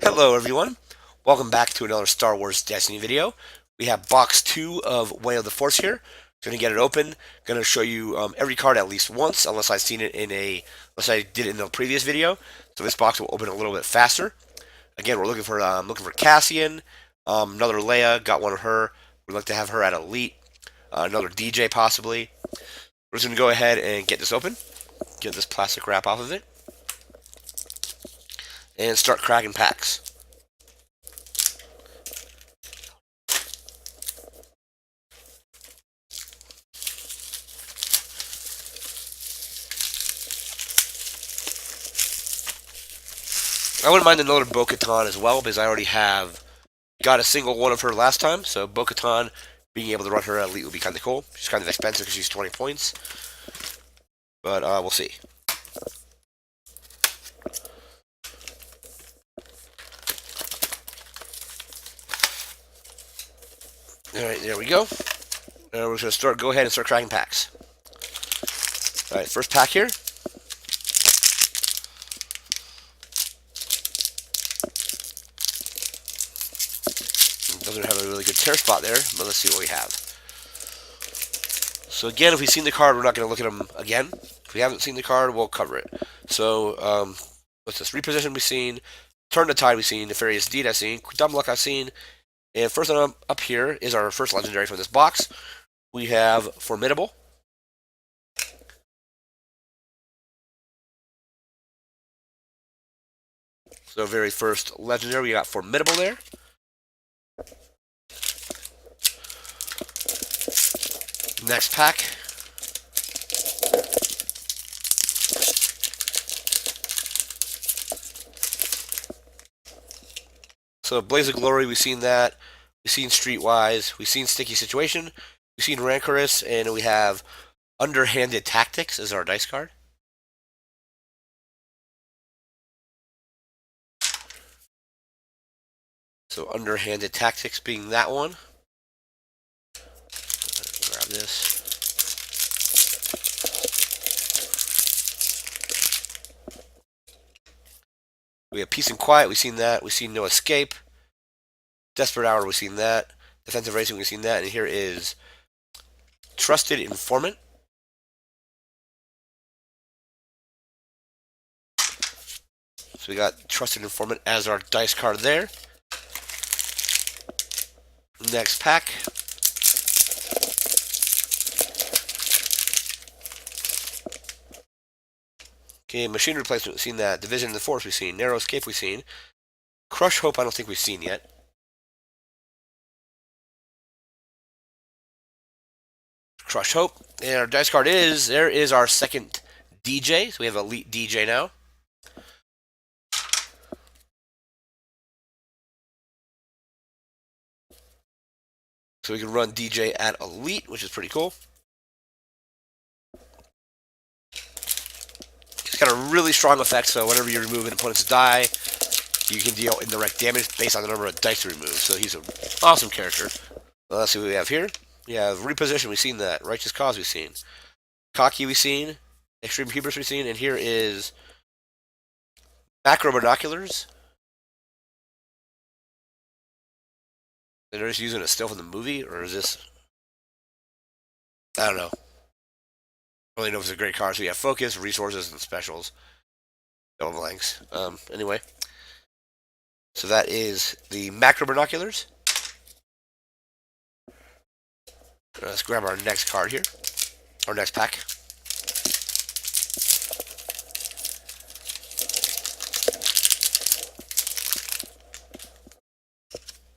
Hello everyone, welcome back to another Star Wars Destiny video. We have box 2 of Way of the Force here. Going to get it open. Going to show you every card at least once, unless unless I did it in a previous video. So this box will open a little bit faster. Again, we're looking for Cassian, another Leia. Got one of her. We'd like to have her at Elite. Another DJ possibly. We're just going to go ahead and get this open. Get this plastic wrap off of it, and start cracking packs. I wouldn't mind another Bo-Katan as well, because I already have got a single one of her last time. So Bo-Katan, being able to run her at Elite would be kind of cool. She's kind of expensive because she's 20 points. But we'll see. Alright, there we go. We're just going to go ahead and start cracking packs. Alright, first pack here. Doesn't have a really good tear spot there, but let's see what we have. So again, if we've seen the card, we're not going to look at them again. If we haven't seen the card, we'll cover it. So, what's this? Reposition we've seen. Turn the Tide we've seen. Nefarious Deed I've seen. Dumb Luck I've seen. And first one up here is our first legendary from this box. We have Formidable. So very first legendary, we got Formidable there. Next pack. So Blaze of Glory, we've seen that. We've seen Streetwise. We've seen Sticky Situation. We've seen Rancorous, and we have Underhanded Tactics as our dice card. So Underhanded Tactics being that one. Grab this. We have Peace and Quiet, we've seen that. We've seen No Escape. Desperate Hour, we've seen that. Defensive Racing, we've seen that. And here is Trusted Informant. So we got Trusted Informant as our dice card there. Next pack. Okay, Machine Replacement, we've seen that. Division of the Force, we've seen. Narrow Escape, we've seen. Crush Hope, I don't think we've seen yet. Crush Hope. And our dice card there is our second DJ. So we have Elite DJ now. So we can run DJ at Elite, which is pretty cool. He's got a really strong effect, so whenever you remove an opponent's die, you can deal indirect damage based on the number of dice you remove. So he's an awesome character. Well, let's see what we have here. We have Reposition, we've seen that. Righteous Cause, we've seen. Cocky, we've seen. Extreme Hubris, we've seen. And here is Macro Binoculars. They're just using it still from the movie, or is this? I don't know. I don't really know if it's a great card. So we have Focus, Resources, and Specials. Double blanks. Anyway. So that is the Macro Binoculars. Let's grab our next card here. Our next pack.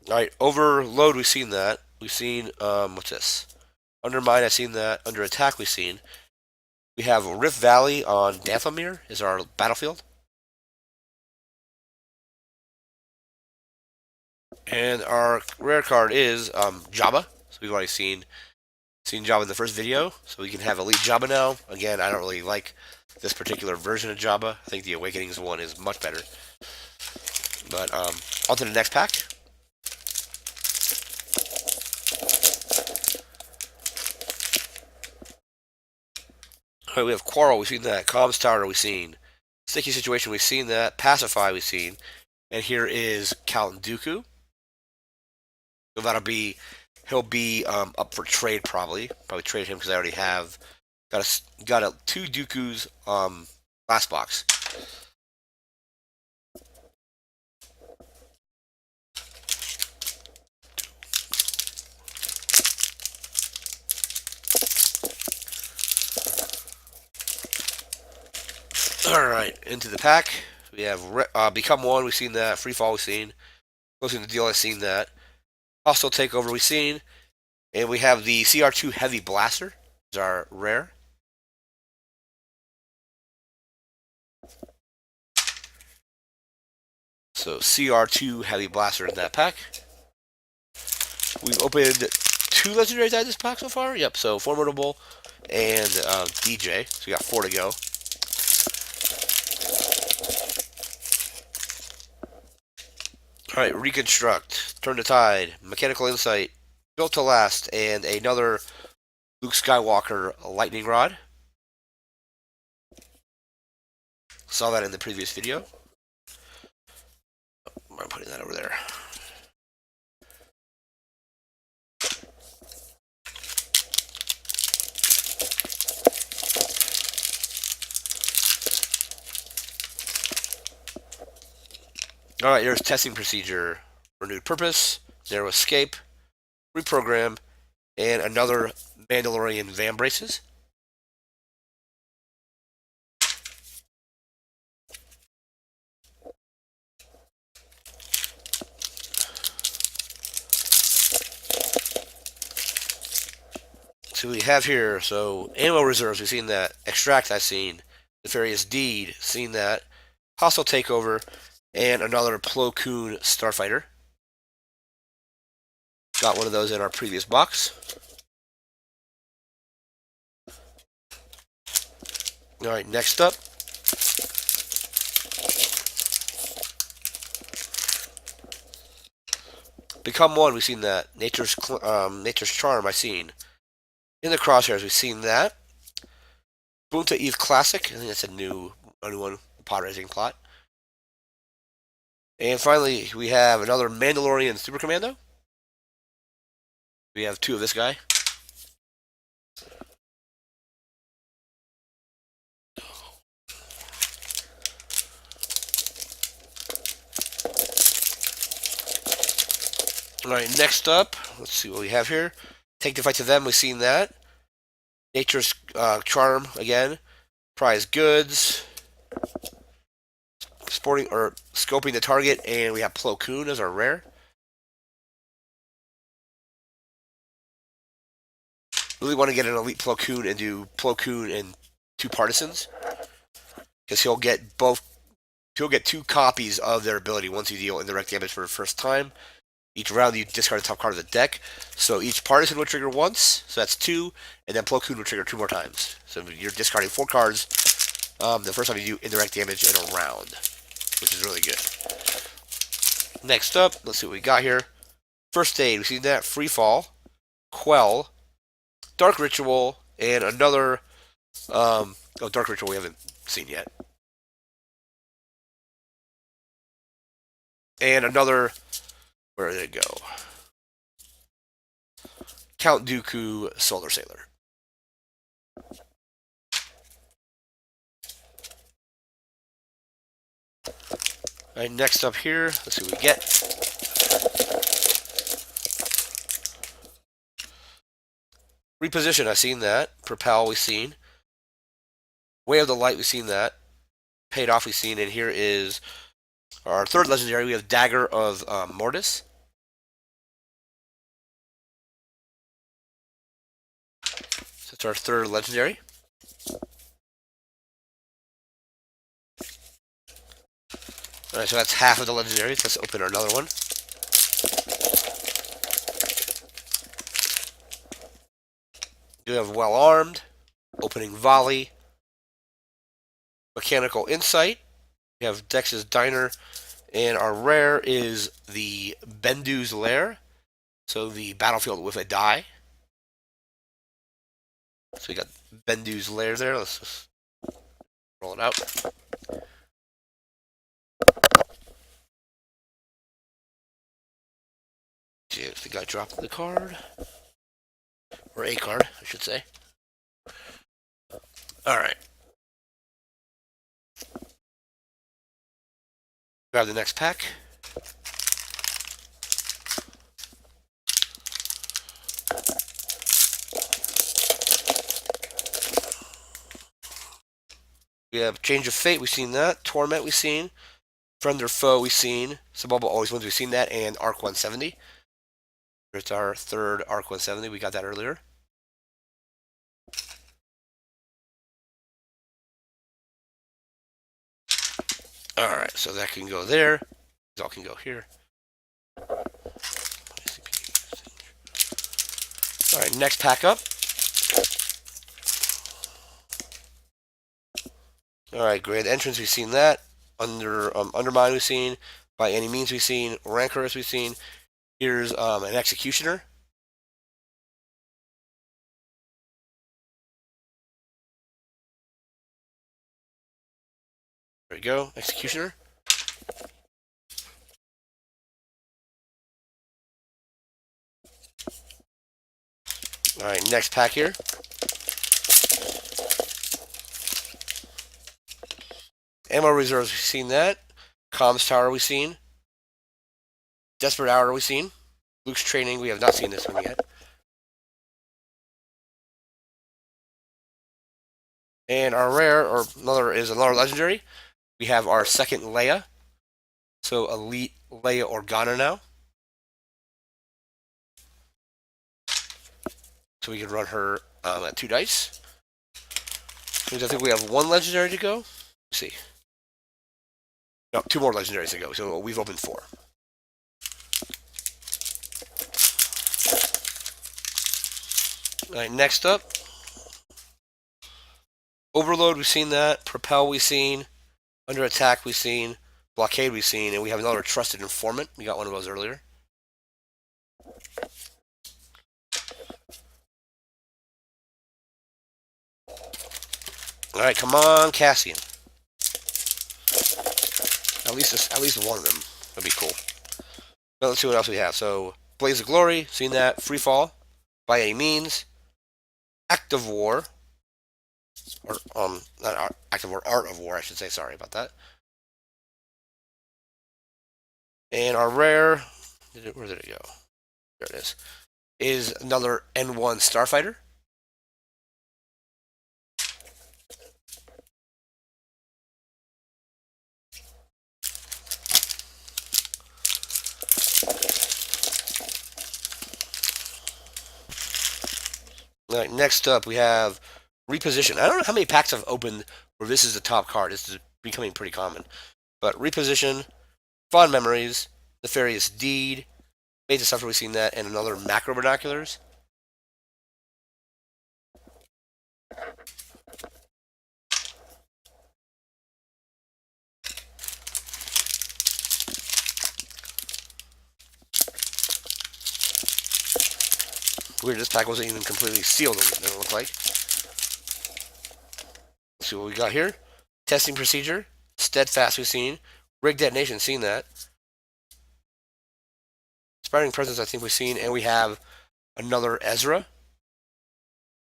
Alright, Overload, we've seen that. We've seen, what's this? Undermine, I've seen that. Under Attack, we've seen. We have Rift Valley on Dathomir is our battlefield. And our rare card is Jabba. So we've already seen Jabba in the first video. So we can have Elite Jabba now. Again, I don't really like this particular version of Jabba. I think the Awakenings one is much better. But on to the next pack. Alright, we have Quarrel, we've seen that. Comms Tower, we've seen. Sticky Situation, we've seen that. Pacify, we've seen. And here is Count Dooku. So he'll be up for trade probably. Probably trade him because I already have got a two Dooku's last box. All right, into the pack. We have Become One. We've seen that. Free Fall. We've seen. Closing the deal. I've seen that. Hostile Takeover. We've seen. And we have the CR2 Heavy Blaster. These are rare. So CR2 Heavy Blaster in that pack. We've opened two legendaries out of this pack so far. Yep. So Formidable and DJ. So we got four to go. All right, Reconstruct, Turn the Tide, Mechanical Insight, Built to Last, and another Luke Skywalker Lightning Rod. Saw that in the previous video. I'm putting that over there. All right, here's Testing Procedure, Renewed Purpose, Narrow Escape, Reprogram, and another Mandalorian Van Braces. So we have here, so ammo reserves, we've seen that. Extract, I've seen. Nefarious Deed, seen that. Hostile Takeover, and another Plo Koon Starfighter. Got one of those in our previous box. All right, next up. Become One, we've seen that. Nature's Charm, I've seen. In the Crosshairs, we've seen that. Boonta Eve Classic, I think that's a new one, pod raising plot. And finally, we have another Mandalorian Super Commando. We have two of this guy. All right, next up, let's see what we have here. Take the Fight to Them, we've seen that. Nature's Charm again. Prize Goods. Sporting or Scoping the Target, and we have Plo Koon as our rare. Really want to get an elite Plo Koon and do Plo Koon and two Partisans, because he'll get both. He'll get two copies of their ability once you deal indirect damage for the first time. Each round you discard the top card of the deck, so each Partisan would trigger once, so that's two, and then Plo Koon would trigger two more times. So you're discarding four cards the first time you do indirect damage in a round, which is really good. Next up, let's see what we got here. First Aid, we've seen that. Free Fall, Quell, Dark Ritual, and another. Dark Ritual we haven't seen yet. And another. Where did it go? Count Dooku Solar Sailor. Alright, next up here, let's see what we get. Reposition, I've seen that. Propel, we've seen. Way of the Light, we've seen that. Paid Off, we've seen. And here is our third legendary. We have Dagger of Mortis. So that's our third legendary. Alright, so that's half of the legendaries. Let's open another one. You have Well Armed, Opening Volley, Mechanical Insight. We have Dex's Diner, and our rare is the Bendu's Lair. So the battlefield with a die. So we got Bendu's Lair there. Let's just roll it out. if the guy dropped the card. Or a card, I should say. Alright. Grab the next pack. We have Change of Fate, we've seen that. Torment, we've seen. Friend or Foe, we've seen. Subbubble Always Wins, we've seen that. And Arc 170. It's our third Arc 170. We got that earlier. Alright, so that can go there. This all can go here. Alright, next pack up. Alright, Grand Entrance, we've seen that. Undermine, we've seen. By Any Means, we've seen. Rancorous, we've seen. Here's an Executioner. There we go, Executioner. Alright, next pack here. Ammo Reserves, we've seen that. Comms Tower, we've seen. Desperate Hour, we've seen. Luke's Training, we have not seen this one yet. And our rare, or another legendary. We have our second Leia. So Elite Leia Organa now. So we can run her at 2 dice. I think we have 1 legendary to go. Let's see. No, 2 more legendaries to go. So we've opened 4. Alright, next up. Overload, we've seen that. Propel, we've seen. Under Attack, we've seen. Blockade, we've seen. And we have another Trusted Informant. We got one of those earlier. Alright, come on, Cassian. At least one of them. That'd be cool. Now let's see what else we have. So, Blaze of Glory, seen that. Free Fall, By Any Means. Act of War. Or, not Act of War, Art of War, I should say. Sorry about that. And our rare, where did it go? There it is another N1 Starfighter. All right, next up we have Reposition. I don't know how many packs I've opened where this is the top card. This is becoming pretty common. But Reposition, Fond Memories, Nefarious Deed, Made to Suffer, we've seen that, and another Macro Binoculars. Weird, this pack wasn't even completely sealed, it didn't look like. Let's see what we got here. Testing Procedure, Steadfast, we've seen. Rig Detonation, seen that. Inspiring Presence, I think we've seen. And we have another Ezra.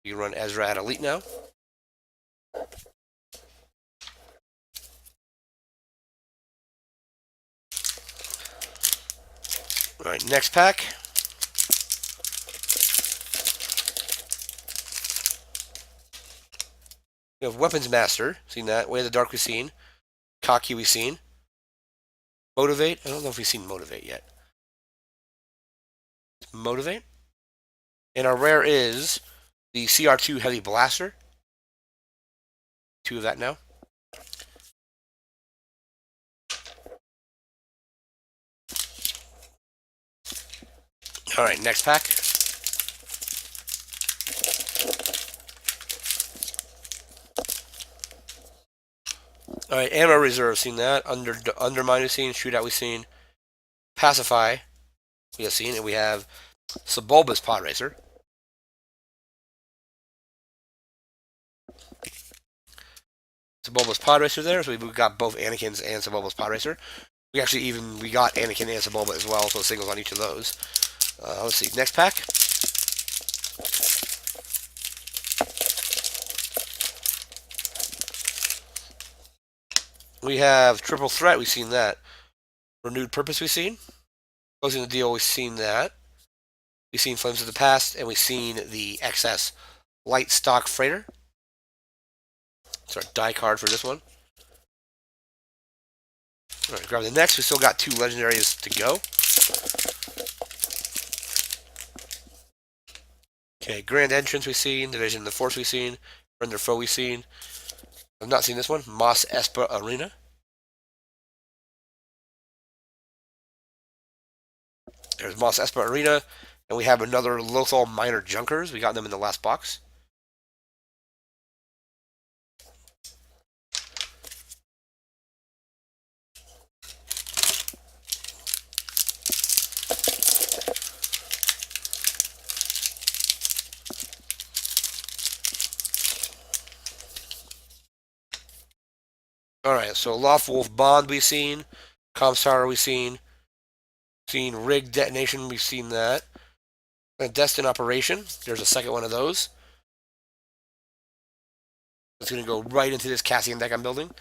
You can run Ezra at Elite now. Alright, next pack. We have Weapons Master, seen that. Way of the Dark, we've seen. Cocky, we've seen. Motivate, I don't know if we've seen Motivate yet. Motivate. And our rare is the CR2 Heavy Blaster. 2 of that now. Alright, next pack. Alright, Ammo Reserve, seen that. Undermine, we've seen. Shootout, we've seen. Pacify, we have seen. And we have Sebulba's Pod Racer. Sebulba's Pod Racer there, so we got both Anakin's and Sebulba's Pod Racer. We got Anakin and Sebulba as well, so singles on each of those. Let's see. Next pack. We have Triple Threat. We've seen that. Renewed Purpose. We've seen. Closing the Deal. We've seen that. We've seen Flames of the Past, and we've seen the XS Light Stock Freighter. It's our die card for this one. All right, grab the next. We still got 2 legendaries to go. Okay, Grand Entrance we've seen. Division of the Force we've seen. Render Foe we've seen. I've not seen this one. Mos Espa Arena. There's Mos Espa Arena. And we have another Lothal Minor Junkers. We got them in the last box. Alright, so Loft Wolf Bond we've seen. Comstar we've seen. Seen Rig Detonation, we've seen that. Destin Operation, there's a second one of those. It's going to go right into this Cassian deck I'm building.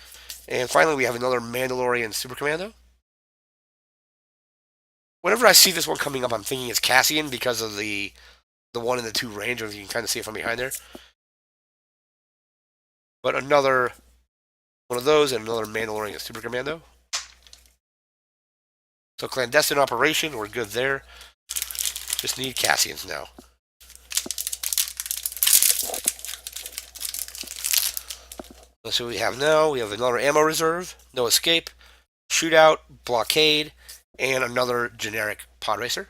And finally, we have another Mandalorian Super Commando. Whenever I see this one coming up, I'm thinking it's Cassian because of the 1 and the 2 range. You can kind of see it from behind there. But another one of those and another Mandalorian Super Commando. So Clandestine Operation, we're good there. Just need Cassians now. Let's see what we have now. We have another Ammo Reserve, No Escape, Shootout, Blockade, and another generic Pod Racer.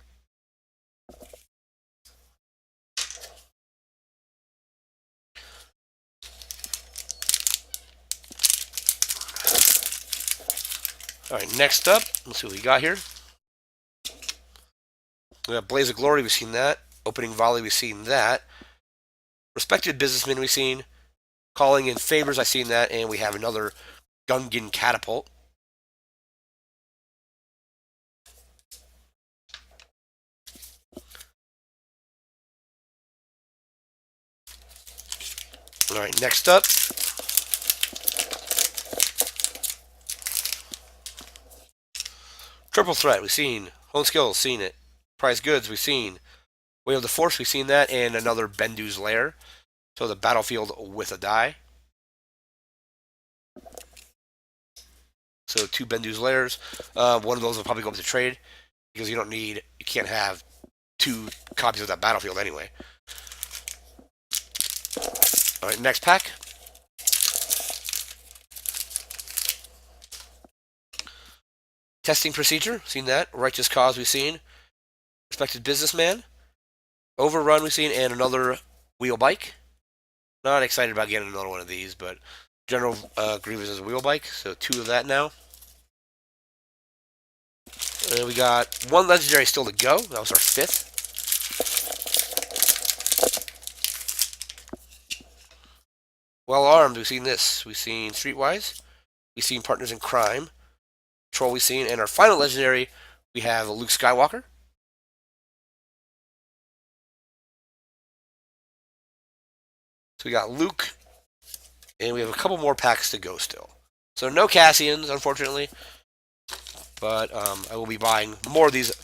Alright, next up, let's see what we got here. We have Blaze of Glory, we've seen that. Opening Volley, we've seen that. Respected Businessman, we've seen. Calling in Favors, I've seen that. And we have another Gungan Catapult. Alright, next up. Triple Threat, we've seen. Hone Skills, seen it. Prize Goods, we've seen. Way of the Force, we've seen that. And another Bendu's Lair. So the Battlefield with a die. So 2 Bendu's Lairs. One of those will probably go up to trade. Because you can't have 2 copies of that Battlefield anyway. Alright, next pack. Testing Procedure, seen that. Righteous Cause, we've seen. Respected Businessman. Overrun, we've seen. And another Wheel Bike. Not excited about getting another one of these, but General Grievous is a Wheel Bike. So 2 of that now. And we got 1 Legendary still to go. That was our 5th. Well Armed, we've seen this. We've seen Streetwise. We've seen Partners in Crime. Troll we've seen. And our final Legendary, we have Luke Skywalker. So we got Luke. And we have a couple more packs to go still. So no Cassians, unfortunately. But I will be buying more of these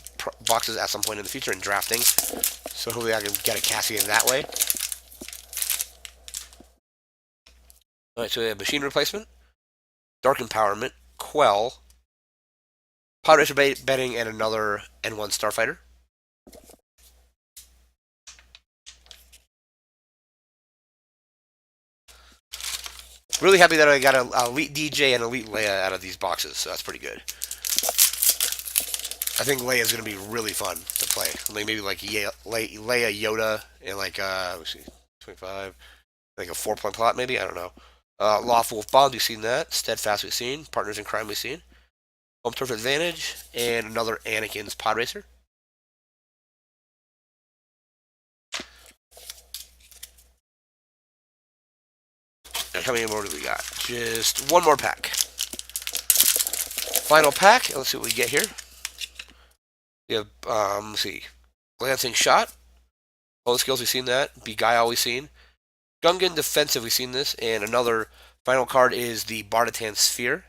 boxes at some point in the future and drafting. So hopefully I can get a Cassian that way. Alright, so we have Machine Replacement, Dark Empowerment, Quell, Pod Racer Betting, and another N1 Starfighter. Really happy that I got an Elite DJ and Elite Leia out of these boxes, so that's pretty good. I think Leia is going to be really fun to play. Maybe like Leia, Yoda, and like, let's see, 25, like a 4-point plot maybe, I don't know. Loft Wolf Bond, we've seen that. Steadfast, we've seen. Partners in Crime, we've seen. Home Turf Advantage, and another Anakin's Pod Racer. And how many more do we got? Just 1 more pack. Final pack. Let's see what we get here. We have, let's see. Glancing Shot. All the skills, we've seen that. Beguile, we've seen. Gungan Defensive, we've seen this. And another final card is the Bardatan Sphere.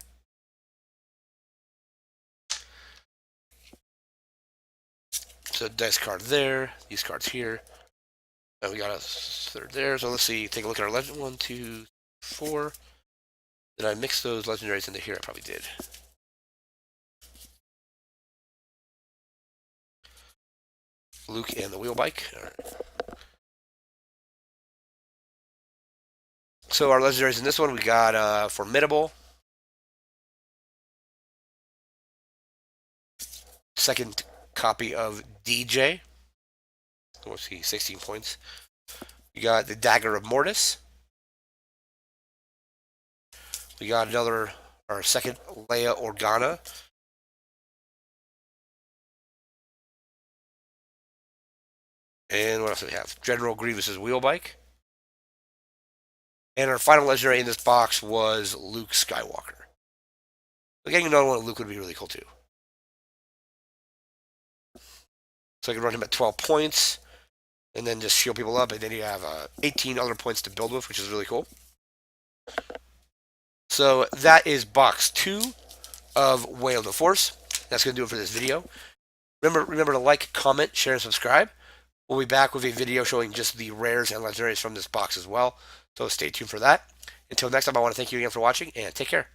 So dice card there. These cards here. And we got a third there. So let's see. Take a look at our legend. 1, 2, 4. Did I mix those legendaries into here? I probably did. Luke and the wheel bike. All right. So our legendaries in this one, we got Formidable. Second copy of DJ. Let's see, 16 points. We got the Dagger of Mortis. We got another, our second Leia Organa. And what else do we have? General Grievous's wheel bike. And our final legendary in this box was Luke Skywalker. Getting another one of Luke would be really cool too. So I can run him at 12 points and then just shield people up. And then you have 18 other points to build with, which is really cool. So that is box 2 of Way of the Force. That's going to do it for this video. Remember to like, comment, share, and subscribe. We'll be back with a video showing just the rares and legendaries from this box as well. So stay tuned for that. Until next time, I want to thank you again for watching, and take care.